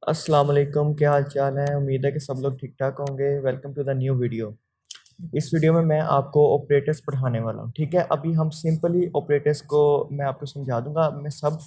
अस्सलाम वालेकुम, क्या हाल चाल है। उम्मीद है कि सब लोग ठीक ठाक होंगे। Welcome to the new video. इस वीडियो में मैं आपको ऑपरेटर्स पढ़ाने वाला हूँ। ठीक है, अभी हम सिंपली ऑपरेटर्स को मैं आपको समझा दूंगा। मैं सब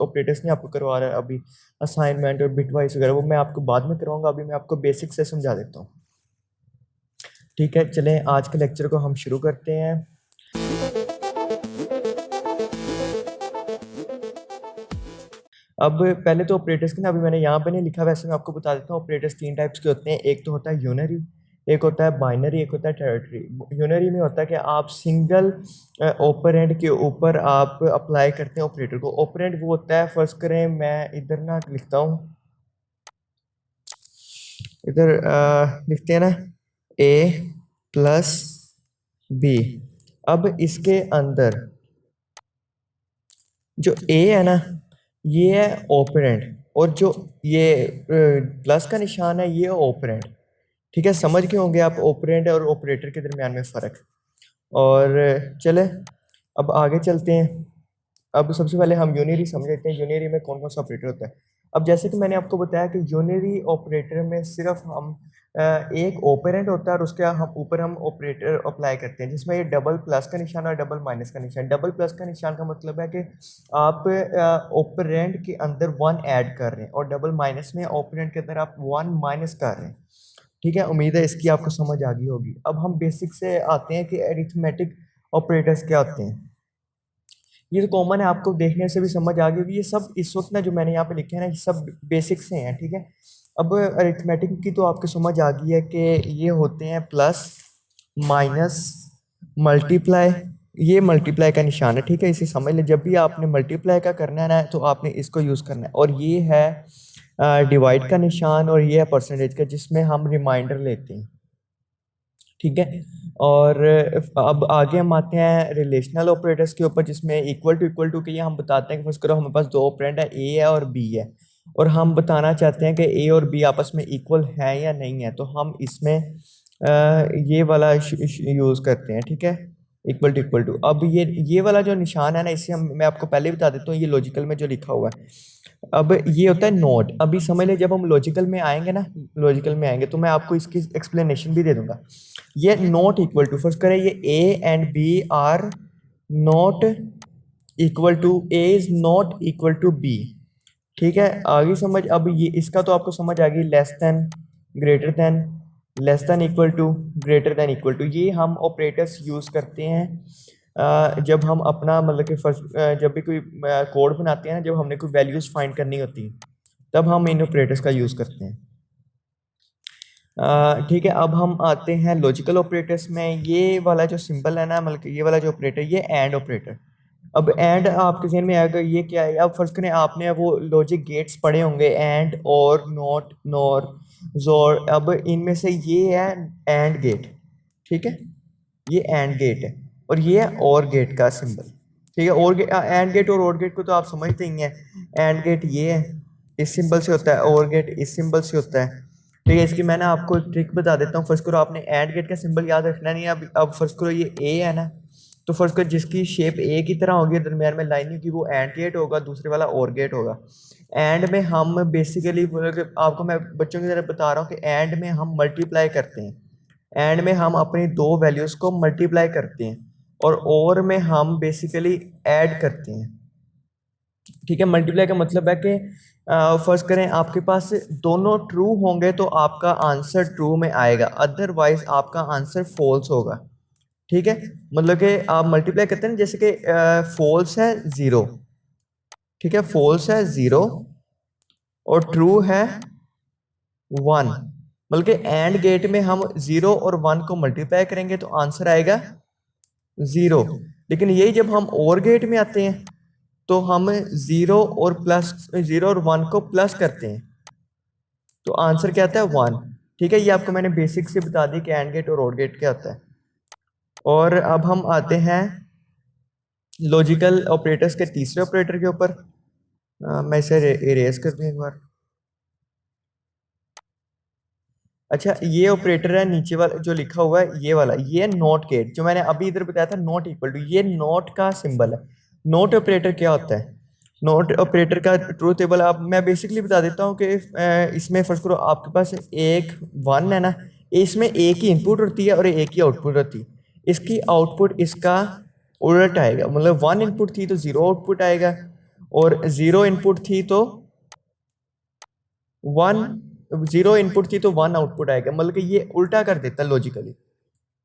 ऑपरेटर्स नहीं आपको करवा रहा अभी। असाइनमेंट और बिटवाइस वगैरह वो मैं आपको बाद में करवाऊंगा। अभी मैं आपको बेसिक से समझा देता हूँ। ठीक है, चलें आज के लेक्चर को हम शुरू करते हैं। अब पहले तो ऑपरेटर्स के ना, अभी मैंने यहाँ पे नहीं लिखा, वैसे मैं आपको बता देता हूँ। ऑपरेटर्स तीन टाइप्स के होते हैं। एक तो होता है यूनरी, एक होता है बाइनरी, एक होता है टेरिटरी। यूनरी में होता है कि आप सिंगल ऑपरेंड के ऊपर आप अप्लाई करते हैं ऑपरेटर को। ऑपरेंड वो होता है, फर्स्ट करें मैं इधर ना लिखता हूँ, इधर लिखते हैं ना ए प्लस बी। अब इसके अंदर जो ए है ना, ये है ऑपरेंड, और जो ये प्लस का निशान है ये है ऑपरेंड। ठीक है, समझ गए होंगे आप ऑपरेंड और ऑपरेटर के दरमियान में फ़र्क। और चले अब आगे चलते हैं। अब सबसे पहले हम यूनरी समझ लेते हैं, यूनरी में कौन कौन सा ऑपरेटर होता है। अब जैसे कि मैंने आपको बताया कि यूनरी ऑपरेटर में सिर्फ हम एक ऑपरेंड होता है और उसके हम ऊपर हम ऑपरेटर अप्लाई करते हैं, जिसमें ये डबल प्लस का निशान और डबल माइनस का निशान। डबल प्लस का निशान का मतलब है कि आप ऑपरेंड के अंदर वन ऐड कर रहे हैं, और डबल माइनस में ऑपरेंड के अंदर आप वन माइनस कर रहे हैं। ठीक है, उम्मीद है इसकी आपको समझ आ गई होगी। अब हम बेसिक से आते हैं कि अरिथमेटिक ऑपरेटर्स क्या होते हैं। ये तो कॉमन है, आपको देखने से भी समझ आ गई होगी। ये सब इस वक्त ना जो मैंने यहाँ पे लिखे हैं ना, ये सब बेसिक से हैं। ठीक है, अब अरिथमेटिक की तो आपको समझ आ गई है कि ये होते हैं प्लस, माइनस, मल्टीप्लाई। ये मल्टीप्लाई का निशान है। ठीक है, इसे समझ ले, जब भी आपने मल्टीप्लाई का करना है ना तो आपने इसको यूज़ करना है। और ये है डिवाइड का निशान, और ये है परसेंटेज का, जिसमें हम रिमाइंडर लेते हैं। ठीक है, और अब आगे हम आते हैं रिलेशनल ऑपरेटर्स के ऊपर, जिसमें इक्वल टू के लिए हम बताते हैं कि फर्स्ट करो हमारे पास दो ऑपरेंड है, ए है और बी है, और हम बताना चाहते हैं कि ए और बी आपस में इक्वल है या नहीं है, तो हम इसमें ये वाला यूज़ करते हैं। ठीक है, इक्वल टू। अब ये वाला जो निशान है ना, इसे हम मैं आपको पहले बता देता हूँ, ये लॉजिकल में जो लिखा हुआ है। अब ये होता है नोट। अभी समझ ले, जब हम लॉजिकल में आएंगे ना, लॉजिकल में आएंगे तो मैं आपको इसकी एक्सप्लेनेशन भी दे दूंगा। ये नॉट इक्वल टू, फर्स्ट करें, ये A and B are not equal to, A is not equal to B. ठीक है, आगे समझ। अब ये इसका तो आपको समझ आ गई, less than, greater than, less than equal to, greater than equal to. ये हम ऑपरेटर्स यूज करते हैं जब हम अपना मतलब कि फर्स्ट जब भी कोई कोड बनाते हैं, जब हमने कोई वैल्यूज फाइंड करनी होती है, तब हम इन ऑपरेटर्स का यूज करते हैं। ठीक है, अब हम आते हैं लॉजिकल ऑपरेटर्स में। ये वाला जो सिंबल है ना, मतलब कि ये वाला जो ऑपरेटर, ये एंड ऑपरेटर। अब एंड आपके जहन में आएगा ये क्या है। अब फर्स्ट करें, आपने वो लॉजिक गेट्स पढ़े होंगे, एंड, और, नॉट, नॉर, जोर। अब इनमें से ये है एंड गेट। ठीक है, ये एंड गेट है, और ये है और गेट का सिंबल। ठीक है, और एंड गेट और और गेट को तो आप समझते ही हैं। एंड गेट ये है, इस सिंबल से होता है, और गेट इस सिंबल से होता है। ठीक है, इसकी मैंने आपको ट्रिक बता देता हूँ। फर्स्ट करो, आपने एंड गेट का सिंबल याद रखना नहीं है। अब फर्स्ट करो, ये ए है ना, तो फर्स्ट करो जिसकी शेप ए की तरह होगी, दरमियान में लाइन होगी, वो एंड गेट होगा, दूसरे वाला और गेट होगा। एंड में हम बेसिकली आपको मैं बच्चों की तरह बता रहा हूँ कि एंड में हम मल्टीप्लाई करते हैं। एंड में हम अपनी दो वैल्यूज को मल्टीप्लाई करते हैं, और में हम बेसिकली ऐड करते हैं। ठीक है, मल्टीप्लाई का मतलब है कि फर्स्ट करें, आपके पास दोनों ट्रू होंगे तो आपका आंसर ट्रू में आएगा, अदरवाइज आपका आंसर फॉल्स होगा। ठीक है, मतलब कि आप मल्टीप्लाई करते हैं ना, जैसे कि फॉल्स है जीरो। ठीक है, फॉल्स है जीरो और ट्रू है वन। मतलब कि एंड गेट में हम जीरो और वन को मल्टीप्लाई करेंगे तो आंसर आएगा जीरो। लेकिन यही जब हम और गेट में आते हैं तो हम जीरो और वन को प्लस करते हैं, तो आंसर क्या आता है, वन। ठीक है, ये आपको मैंने बेसिक से बता दी कि एंड गेट और गेट क्या होता है। और अब हम आते हैं लॉजिकल ऑपरेटर्स के तीसरे ऑपरेटर के ऊपर। मैं इसे इरेज कर दूं एक बार। अच्छा, ये ऑपरेटर है नीचे वाला जो लिखा हुआ है, ये वाला, ये नॉट गेट जो मैंने अभी इधर बताया था, नॉट इक्वल टू, ये नॉट का सिंबल है। नॉट ऑपरेटर क्या होता है, नोट ऑपरेटर का ट्रूथ टेबल आप मैं बेसिकली बता देता हूँ कि इसमें फर्स्ट करो आपके पास एक वन है ना, इसमें एक ही इनपुट होती है और एक ही आउटपुट होती है। इसकी आउटपुट इसका उलट आएगा, मतलब वन इनपुट थी तो जीरो आउटपुट आएगा, और जीरो इनपुट थी तो वन, जीरो इनपुट थी तो वन आउटपुट आएगा, मतलब कि ये उल्टा कर देता है लॉजिकली।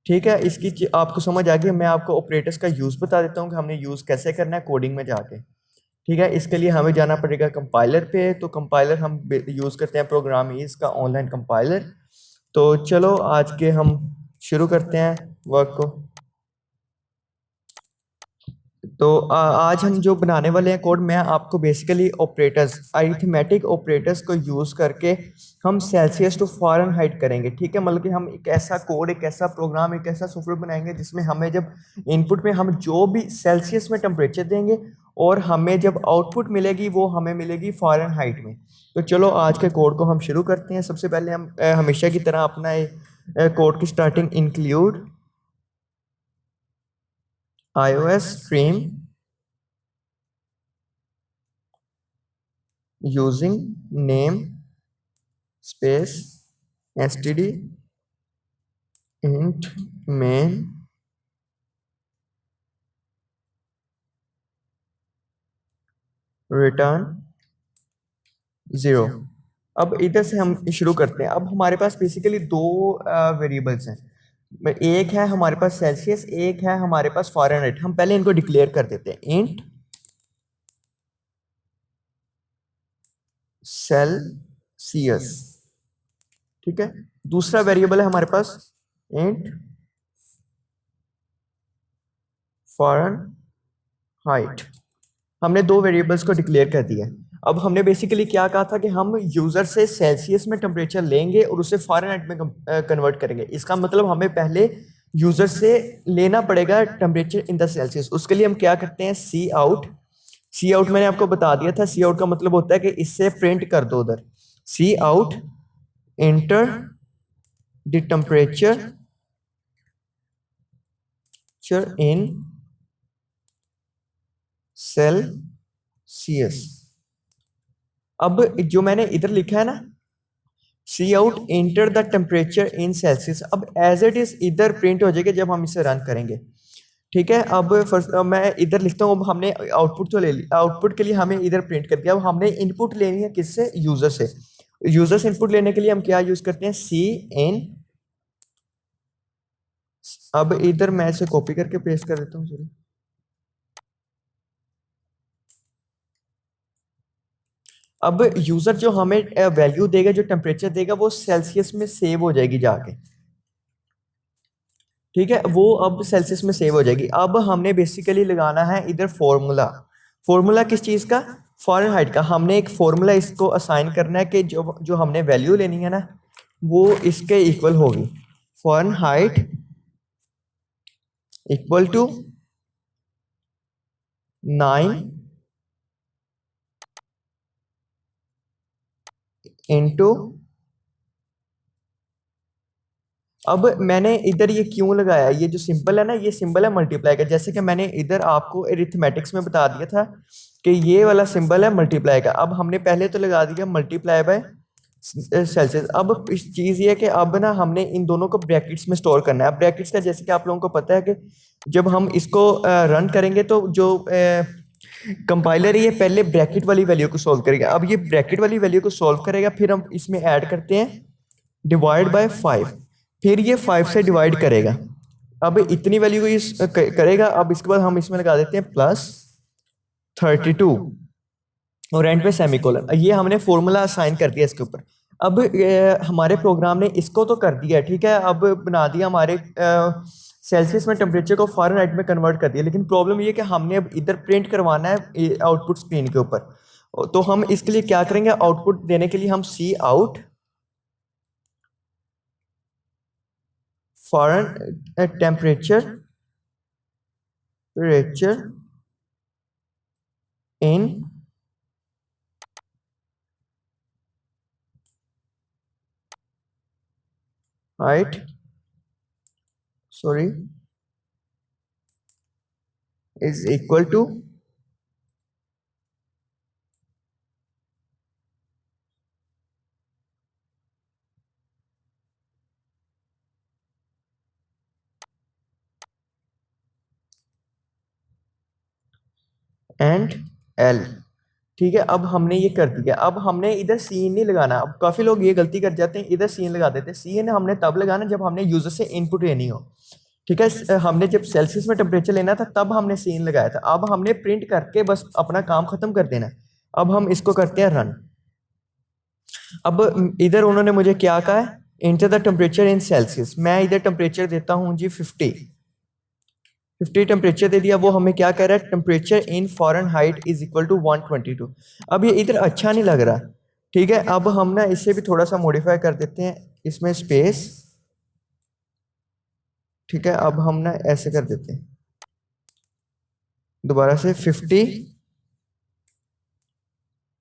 ठीक है, इसकी आपको समझ आ गई। मैं आपको ऑपरेटर्स का यूज बता देता हूँ कि हमने यूज कैसे करना है कोडिंग में जाके। ठीक है, इसके लिए हमें जाना पड़ेगा कंपाइलर पे। तो कंपाइलर हम यूज करते हैं प्रोग्राम ईज का ऑनलाइन कंपाइलर। तो चलो आज के हम शुरू करते हैं वर्क को। तो आज हम जो बनाने वाले हैं कोड, मैं आपको बेसिकली ऑपरेटर्स, अरिथमेटिक ऑपरेटर्स को यूज करके हम सेल्सियस टू फ़ारेनहाइट करेंगे। ठीक है, मतलब कि हम एक ऐसा कोड, एक ऐसा प्रोग्राम, एक ऐसा सॉफ्टवेयर बनाएंगे जिसमें हमें जब इनपुट में हम जो भी सेल्सियस में टेम्परेचर देंगे और हमें जब आउटपुट मिलेगी वो हमें मिलेगी फ़ारेनहाइट में। तो चलो आज के कोड को हम शुरू करते हैं। सबसे पहले हम हमेशा की तरह अपना कोड की starting include iOS stream using name space std int main return 0। अब इधर से हम शुरू करते हैं। अब हमारे पास बेसिकली दो वेरिएबल्स हैं। एक है हमारे पास सेल्सियस, एक है हमारे पास फ़ारेनहाइट। हम पहले इनको डिक्लेयर कर देते हैं, इंट सेल्सियस। ठीक है, दूसरा वेरिएबल है हमारे पास इंट फ़ारेनहाइट। हमने दो वेरिएबल्स को डिक्लेयर कर दिया। अब हमने बेसिकली क्या कहा था कि हम यूजर से सेल्सियस में टेम्परेचर लेंगे और उसे फ़ारेनहाइट में कन्वर्ट करेंगे। इसका मतलब हमें पहले यूजर से लेना पड़ेगा टेम्परेचर इन द सेल्सियस। उसके लिए हम क्या करते हैं, सी आउट। सी आउट मैंने आपको बता दिया था, सी आउट का मतलब होता है कि इससे प्रिंट कर दो उधर, cout enter the temperature in Celsius. अब जो मैंने इधर लिखा है ना, cout enter the temperature in Celsius, अब एज इट इज इधर प्रिंट हो जाएगा जब हम इसे रन करेंगे। ठीक है, अब फर्स्ट मैं इधर लिखता हूँ। अब हमने आउटपुट तो ले ली, आउटपुट के लिए हमें इधर प्रिंट कर दिया। अब हमने इनपुट लेनी है किससे, यूजर से। यूजर से इनपुट लेने के लिए हम क्या यूज करते हैं, सी इन। अब इधर मैं इसे कॉपी करके पेस्ट कर देता हूँ, सॉरी। अब यूजर जो हमें वैल्यू देगा, जो टेम्परेचर देगा, वो सेल्सियस में सेव हो जाएगी जाके। ठीक है, वो अब सेल्सियस में सेव हो जाएगी। अब हमने बेसिकली लगाना है इधर फॉर्मूला। फॉर्मूला किस चीज़ का, फ़ारेनहाइट का। हमने एक फॉर्मूला इसको असाइन करना है कि जो जो हमने वैल्यू लेनी है ना, वो इसके इक्वल होगी। Fahrenheit equal to 9 into. अब मैंने इधर ये क्यों लगाया, ये जो सिंबल है ना, ये सिंबल है मल्टीप्लाई का। जैसे कि मैंने इधर आपको अरिथमेटिक्स में बता दिया था कि ये वाला सिंबल है मल्टीप्लाई का। अब हमने पहले तो लगा दिया मल्टीप्लाई बाय सेल्सियस। अब इस चीज़ ये है कि अब ना हमने इन दोनों को ब्रैकेट्स में स्टोर करना है। ब्रैकेट्स का जैसे कि आप लोगों को पता है कि जब हम इसको रन करेंगे तो जो कंपाइलर है ये पहले ब्रैकेट वाली वैल्यू को सॉल्व करेगा। अब ये ब्रैकेट वाली वैल्यू को सॉल्व करेगा, फिर हम इसमें ऐड करते हैं डिवाइड बाय 5, फिर ये 5 से डिवाइड करेगा। अब इतनी वैल्यू को ये करेगा। अब इसके बाद हम इसमें लगा देते हैं +32 और एंड पे सेमीकोलन। ये हमने फॉर्मूला असाइन कर दिया इसके ऊपर। अब हमारे प्रोग्राम ने इसको तो कर दिया, ठीक है। अब बना दिया हमारे सेल्सियस में टेम्परेचर को फ़ारेनहाइट में कन्वर्ट कर दिया। लेकिन प्रॉब्लम ये कि हमने अब इधर प्रिंट करवाना है आउटपुट स्क्रीन के ऊपर। तो हम इसके लिए क्या करेंगे, आउटपुट देने के लिए हम cout foreign temperature in height, sorry, is equal to endl. ठीक है, अब हमने ये कर दिया। अब हमने इधर सीन नहीं लगाना। अब काफी लोग ये गलती कर जाते हैं, इधर सीन लगा देते हैं। सीन हमने तब लगाना जब हमने यूजर से इनपुट लेनी हो। ठीक है, हमने जब सेल्सियस में टेम्परेचर लेना था तब हमने सीन लगाया था। अब हमने प्रिंट करके बस अपना काम खत्म कर देना है। अब हम इसको करते हैं रन। अब इधर उन्होंने मुझे क्या कहा है, inter the temperature in Celsius. मैं इधर टेम्परेचर देता हूँ जी 50 टेम्परेचर दे दिया। वो हमें क्या कह रहा है, temperature in Fahrenheit is equal to 122। अब ये इधर अच्छा नहीं लग रहा। ठीक है, अब हम ना इसे भी थोड़ा सा मॉडिफाई कर देते हैं, इसमें स्पेस। ठीक है, अब हम ना ऐसे कर देते हैं, दोबारा से 50।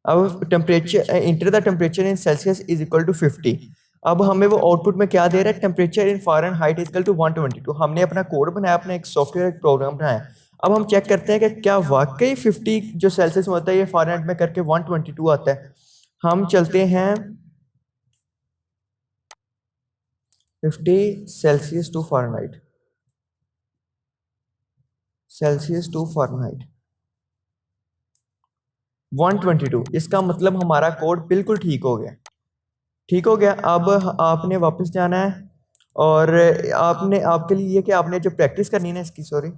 अब temperature enter the temperature in Celsius is equal to 50। अब हमें वो आउटपुट में क्या दे रहा है, temperature in Fahrenheit is equal to 122। हमने अपना कोड बनाया, अपना एक सॉफ्टवेयर एक प्रोग्राम बनाया। अब हम चेक करते हैं कि क्या वाकई 50 जो सेल्सियस में होता है ये फ़ारेनहाइट में करके 122 आता है। हम चलते हैं 50 Celsius to Fahrenheit, Celsius to Fahrenheit 122। इसका मतलब हमारा कोड बिल्कुल ठीक हो गया। ठीक हो गया। अब आपने वापस जाना है और आपने, आपके लिए ये कि आपने जो प्रैक्टिस करनी है ना इसकी, सॉरी,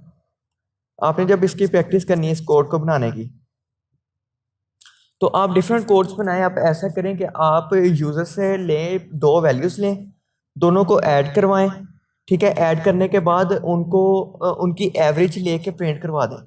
आपने जब इसकी प्रैक्टिस करनी है इस कोड को बनाने की, तो आप डिफरेंट कोड्स बनाएं। आप ऐसा करें कि आप यूज़र से लें, दो वैल्यूज़ लें, दोनों को ऐड करवाएं। ठीक है, ऐड करने के बाद उनको उनकी एवरेज लेके प्रिंट करवा दें।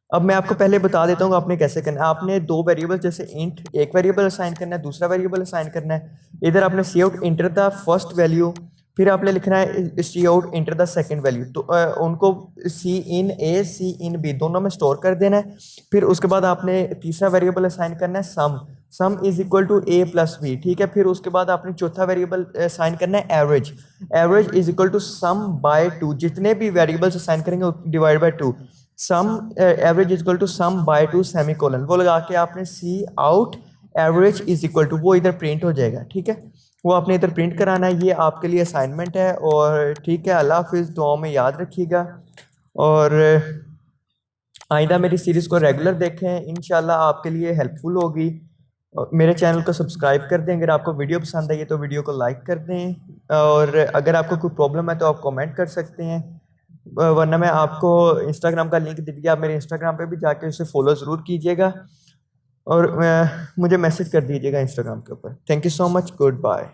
अब मैं आपको पहले बता देता हूँ आपने कैसे करना है। आपने दो वेरिएबल, जैसे इंट एक वेरिएबल असाइन करना है, दूसरा वेरिएबल असाइन करना है। इधर आपने cout enter the first value, फिर आपने लिखना है cout enter the second value. तो उनको सी इन ए सी इन बी दोनों में स्टोर कर देना है। फिर उसके बाद आपने तीसरा वेरिएबल असाइन करना है sum, sum is equal to a plus b. ठीक है, फिर उसके बाद आपने चौथा वेरिएबल असाइन करना है average, average is equal to sum by two. जितने भी वेरिएबल्स असाइन करेंगे divide by two. Sum average is equal to sum by two semicolon, वो लगा के आपने cout average is equal to, वो इधर प्रिंट हो जाएगा। ठीक है, वो आपने इधर प्रिंट कराना है। ये आपके लिए असाइनमेंट है। और ठीक है, अल्लाह हाफिज़, दुआओं में याद रखिएगा और आइंदा मेरी सीरीज़ को रेगुलर देखें, इंशाल्लाह आपके लिए हेल्पफुल होगी। और मेरे चैनल को सब्सक्राइब कर दें। अगर आपको वीडियो पसंद आई है तो वीडियो को लाइक कर दें, और अगर आपको कोई प्रॉब्लम है तो आप कमेंट कर सकते हैं, वरना मैं आपको इंस्टाग्राम का लिंक दे दिया, आप मेरे इंस्टाग्राम पे भी जाके उसे फॉलो ज़रूर कीजिएगा और मुझे मैसेज कर दीजिएगा इंस्टाग्राम के ऊपर। Thank you so much, good bye.